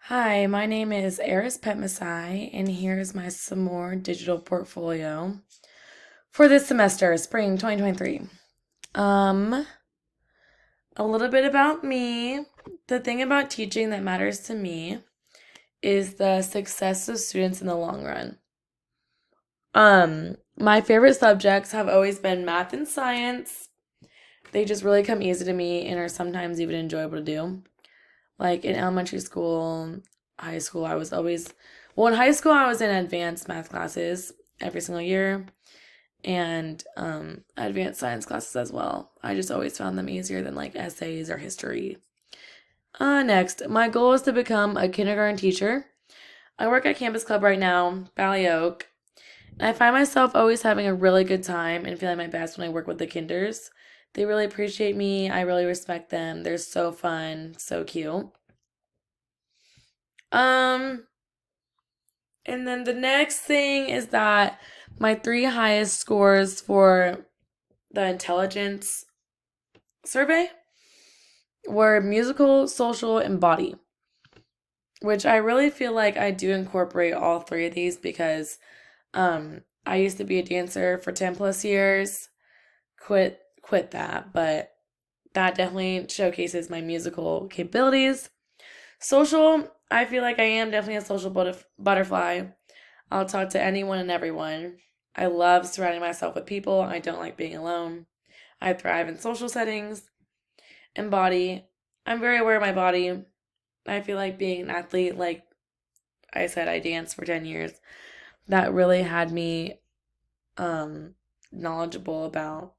Hi, my name is Eris Petmasai, and here's my Smore digital portfolio for this semester, spring 2023. Um, a little bit about me. The thing about teaching that matters to me is the success of students in the long run. My favorite subjects have always been math and science. They just really come easy to me and are sometimes even enjoyable to do. Like in elementary school, high school, in high school, I was in advanced math classes every single year and advanced science classes as well. I just always found them easier than like essays or history. Next, my goal is to become a kindergarten teacher. I work at Campus Club right now, Valley Oak, and I find myself always having a really good time and feeling my best when I work with the kinders. They really appreciate me. I really respect them. They're so fun, so cute. Um, and then the next thing is that my three highest scores for the intelligence survey were musical, social, and body, which I really feel like I do incorporate all three of these because I used to be a dancer for 10 plus years, quit that, but that definitely showcases my musical capabilities. Social, I feel like I am definitely a social butterfly. I'll talk to anyone and everyone. I love surrounding myself with people. I don't like being alone. I thrive in social settings. And body, I'm very aware of my body. I feel like being an athlete, like I said, I danced for 10 years. That really had me knowledgeable about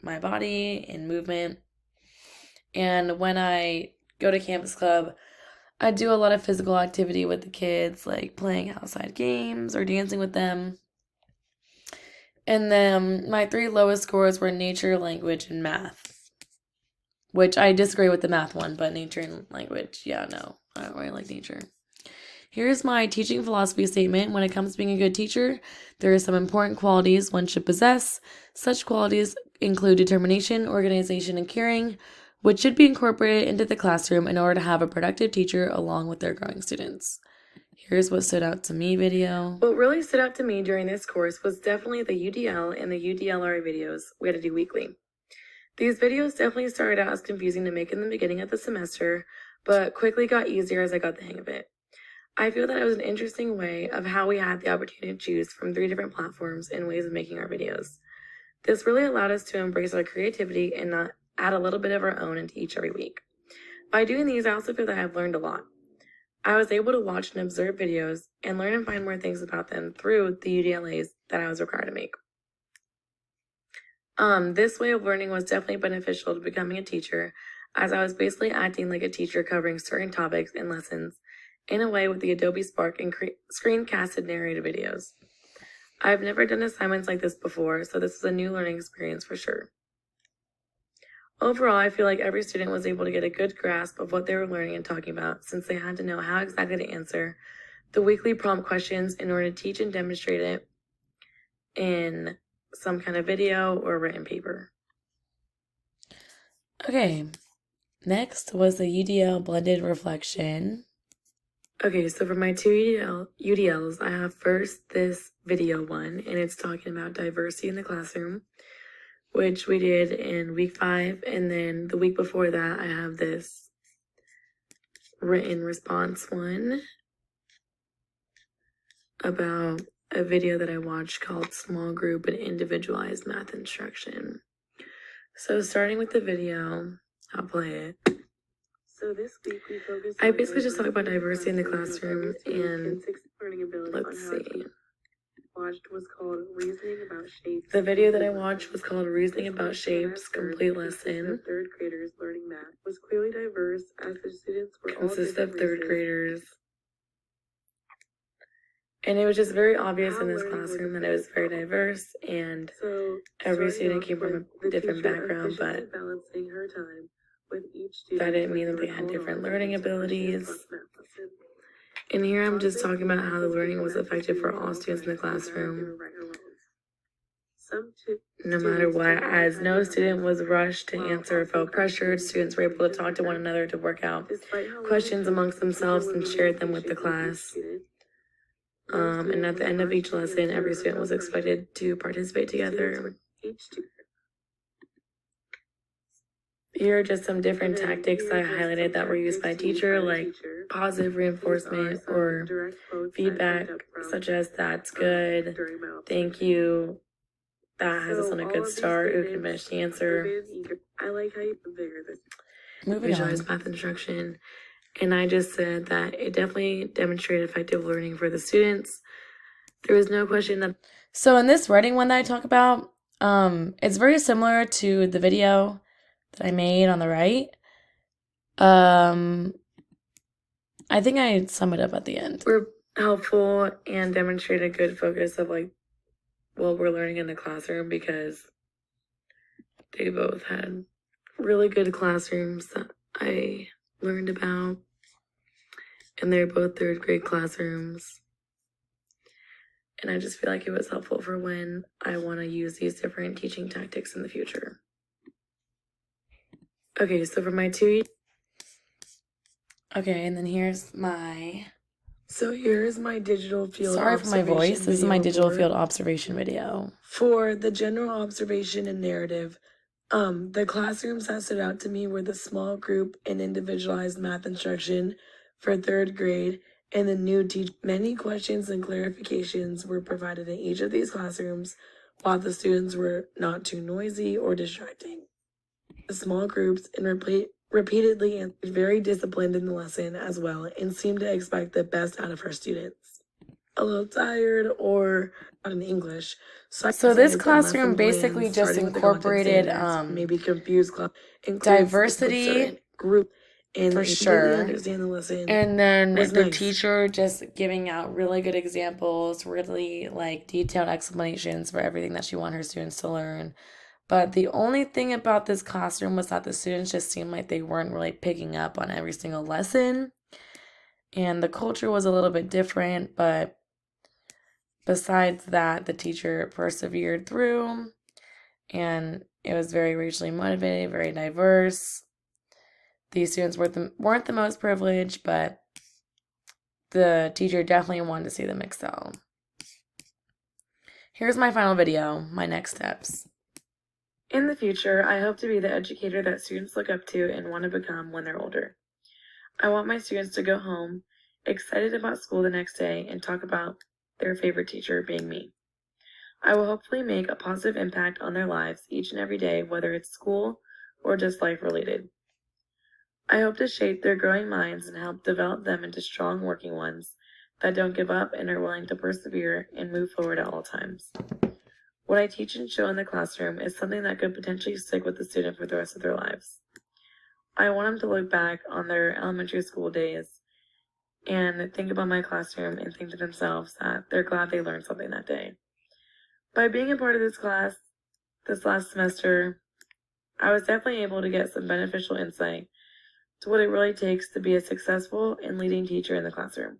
my body and movement. And when I go to Campus Club, I do a lot of physical activity with the kids, like playing outside games or dancing with them. And then my three lowest scores were nature, language, and math, which I disagree with the math one, but nature and language, yeah, no, I don't really like nature. Here's my teaching philosophy statement. When it comes to being a good teacher, there are some important qualities one should possess. Such qualities include determination, organization, and caring, which should be incorporated into the classroom in order to have a productive teacher along with their growing students. Here's what stood out to me video. What really stood out to me during this course was definitely the UDL and the UDLR videos we had to do weekly. These videos definitely started out as confusing to make in the beginning of the semester, but quickly got easier as I got the hang of it. I feel that it was an interesting way of how we had the opportunity to choose from 3 different platforms and ways of making our videos. This really allowed us to embrace our creativity and not add a little bit of our own into each every week. By doing these, I also feel that I've learned a lot. I was able to watch and observe videos and learn and find more things about them through the UDLAs that I was required to make. This way of learning was definitely beneficial to becoming a teacher, as I was basically acting like a teacher covering certain topics and lessons in a way with the Adobe Spark and screencasted narrated videos. I've never done assignments like this before, so this was a new learning experience for sure. Overall, I feel like every student was able to get a good grasp of what they were learning and talking about, since they had to know how exactly to answer the weekly prompt questions in order to teach and demonstrate it in some kind of video or written paper. Okay, next was the UDL blended reflection. Okay, so for my two UDLs, I have first this video one, and it's talking about diversity in the classroom, which we did in week 5, and then the week before that, I have this written response one about a video that I watched called Small Group and Individualized Math Instruction. So starting with the video, I'll play it. So this week we focused I basically just talk about diversity in the classroom and let's see. The video that I watched was called Reasoning About Shapes, complete lesson. Third graders learning math was clearly diverse as the students were consist of third graders. And it was just very obvious in this classroom that it was very diverse and every student came from a different background, but that didn't mean that they had different learning abilities. And here I'm just talking about how the learning was effective for all students in the classroom. no matter what, as no student was rushed to answer or felt pressured. Students were able to talk to one another to work out questions amongst themselves and shared them with the class. And at the end of each lesson, every student was expected to participate together. Here are just some different tactics I highlighted that were used by a teacher, like positive reinforcement or feedback, such as "that's good," "thank you," "that has us on a good start," "who can finish the answer." Visualize math instruction. And I just said that it definitely demonstrated effective learning for the students. There was no question that. So in this writing one that I talk about, it's very similar to the video that I made on the right. I think I sum it up at the end. We're helpful and demonstrate a good focus of like what we're learning in the classroom, because they both had really good classrooms that I learned about, and they're both third grade classrooms. And I just feel like it was helpful for when I want to use these different teaching tactics in the future. Okay, so for my 2. Okay, and then here's my. So here's my digital field. Sorry for my voice. This is my digital field observation video. For the general observation and narrative, the classrooms that stood out to me were the small group and individualized math instruction for 3rd grade and the new teach. Many questions and clarifications were provided in each of these classrooms, while the students were not too noisy or distracting. The small groups and repeatedly and very disciplined in the lesson as well, and seemed to expect the best out of her students. A little tired or not in English. So this classroom basically just incorporated maybe confused diversity group and for sure. Really understand the lesson. And then the teacher just giving out really good examples, really like detailed explanations for everything that she wanted her students to learn. But the only thing about this classroom was that the students just seemed like they weren't really picking up on every single lesson. And the culture was a little bit different, but besides that, the teacher persevered through, and it was very racially motivated, very diverse. These students weren't the most privileged, but the teacher definitely wanted to see them excel. Here's my final video, my next steps. In the future, I hope to be the educator that students look up to and want to become when they're older. I want my students to go home excited about school the next day and talk about their favorite teacher being me. I will hopefully make a positive impact on their lives each and every day, whether it's school or just life related. I hope to shape their growing minds and help develop them into strong working ones that don't give up and are willing to persevere and move forward at all times. What I teach and show in the classroom is something that could potentially stick with the student for the rest of their lives. I want them to look back on their elementary school days and think about my classroom and think to themselves that they're glad they learned something that day. By being a part of this class this last semester, I was definitely able to get some beneficial insight to what it really takes to be a successful and leading teacher in the classroom.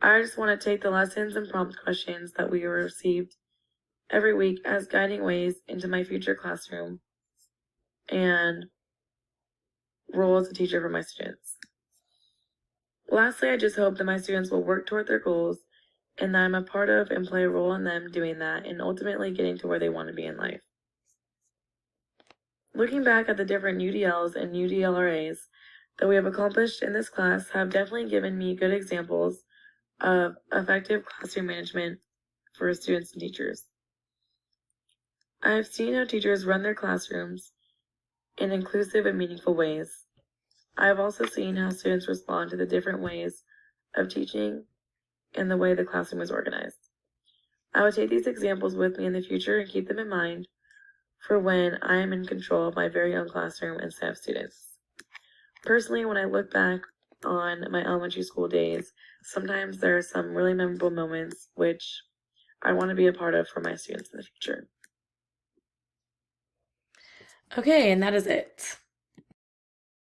I just want to take the lessons and prompt questions that we received every week as guiding ways into my future classroom and role as a teacher for my students. Lastly, I just hope that my students will work toward their goals and that I'm a part of and play a role in them doing that and ultimately getting to where they want to be in life. Looking back at the different UDLs and UDLRAs that we have accomplished in this class have definitely given me good examples of effective classroom management for students and teachers. I have seen how teachers run their classrooms in inclusive and meaningful ways. I have also seen how students respond to the different ways of teaching and the way the classroom is organized. I will take these examples with me in the future and keep them in mind for when I am in control of my very own classroom and set of students. Personally, when I look back on my elementary school days, sometimes there are some really memorable moments which I want to be a part of for my students in the future. Okay, and that is it.